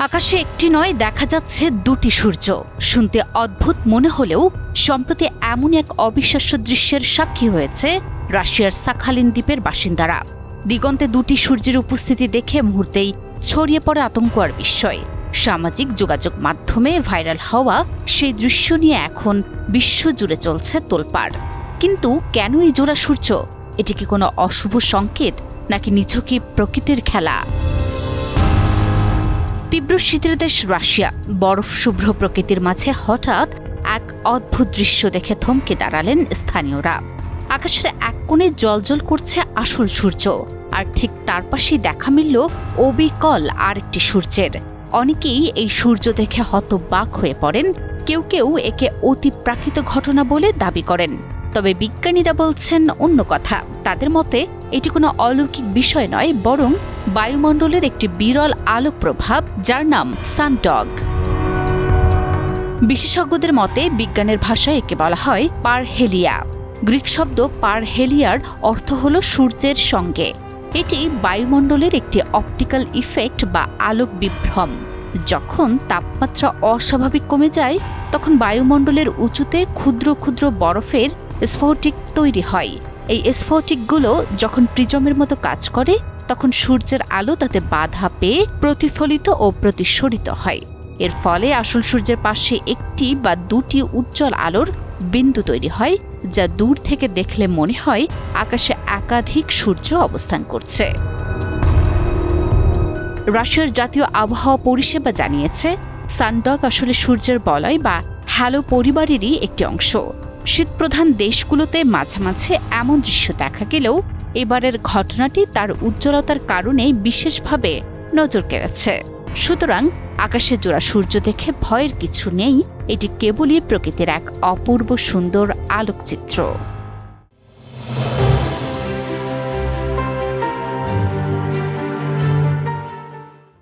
আকাশে একটি নয়, দেখা যাচ্ছে দুটি সূর্য। শুনতে অদ্ভুত মনে হলেও সম্প্রতি এমন এক অবিশ্বাস্য দৃশ্যের সাক্ষী হয়েছে রাশিয়ার সাখালিন দ্বীপের বাসিন্দারা। দিগন্তে দুটি সূর্যের উপস্থিতি দেখে মুহূর্তেই ছড়িয়ে পড়ে আতঙ্ক আর বিস্ময়। সামাজিক যোগাযোগ মাধ্যমে ভাইরাল হওয়া সেই দৃশ্য নিয়ে এখন বিশ্বজুড়ে চলছে তোলপাড়। কিন্তু কেন এই জোড়া সূর্য? এটি কি কোনো অশুভ সংকেত, নাকি নিছকই প্রকৃতির খেলা? তীব্র শীতের দেশ রাশিয়া, বরফ শুভ্র প্রকৃতির মাঝে হঠাৎ এক অদ্ভুত দৃশ্য দেখে থমকে দাঁড়ালেন স্থানীয়রা। আকাশের এক কোণে জ্বলজ্বল করছে আসল সূর্য, আর ঠিক তার পাশেই দেখা মিলল অবিকল আরেকটি সূর্যের। অনেকেই এই সূর্য দেখে হতবাক হয়ে পড়েন, কেউ কেউ একে অতি প্রাকৃত ঘটনা বলে দাবি করেন। তবে বিজ্ঞানীরা বলছেন অন্য কথা। তাদের মতে এটি কোনো অলৌকিক বিষয় নয়, বরং বায়ুমণ্ডলের একটি বিরল আলোক প্রভাব, যার নাম সানডগ। বিশেষজ্ঞদের মতে বিজ্ঞানের ভাষায় একে বলা হয় পারহেলিয়া। গ্রিক শব্দ পারহেলিয়ার অর্থ হল সূর্যের সঙ্গে। এটি বায়ুমণ্ডলের একটি অপটিক্যাল ইফেক্ট বা আলোক বিভ্রম। যখন তাপমাত্রা অস্বাভাবিক কমে যায়, তখন বায়ুমণ্ডলের উঁচুতে ক্ষুদ্র ক্ষুদ্র বরফের স্ফটিক তৈরি হয়। এই স্ফটিকগুলো যখন প্রিজমের মতো কাজ করে, তখন সূর্যের আলো তাতে বাধা পেয়ে প্রতিফলিত ও প্রতিসরিত হয়। এর ফলে আসল সূর্যের পাশে একটি বা দুটি উজ্জ্বল আলোর বিন্দু তৈরি হয়, যা দূর থেকে দেখলে মনে হয় আকাশে একাধিক সূর্য অবস্থান করছে। রাশিয়ার জাতীয় আবহাওয়া পরিষেবা জানিয়েছে, সানডগ আসলে সূর্যের বলয় বা হ্যালো পরিবারেরই একটি অংশ। শীতপ্রধান দেশগুলোতে মাঝে মাঝে এমন দৃশ্য দেখা গেলেও এবারের ঘটনাটি তার উজ্জ্বলতার কারণে বিশেষভাবে নজর কেড়েছে। সুতরাং আকাশে জোড়া সূর্য দেখে ভয়ের কিছু নেই, এটি কেবলই প্রকৃতির এক অপূর্ব সুন্দর আলোকচিত্র।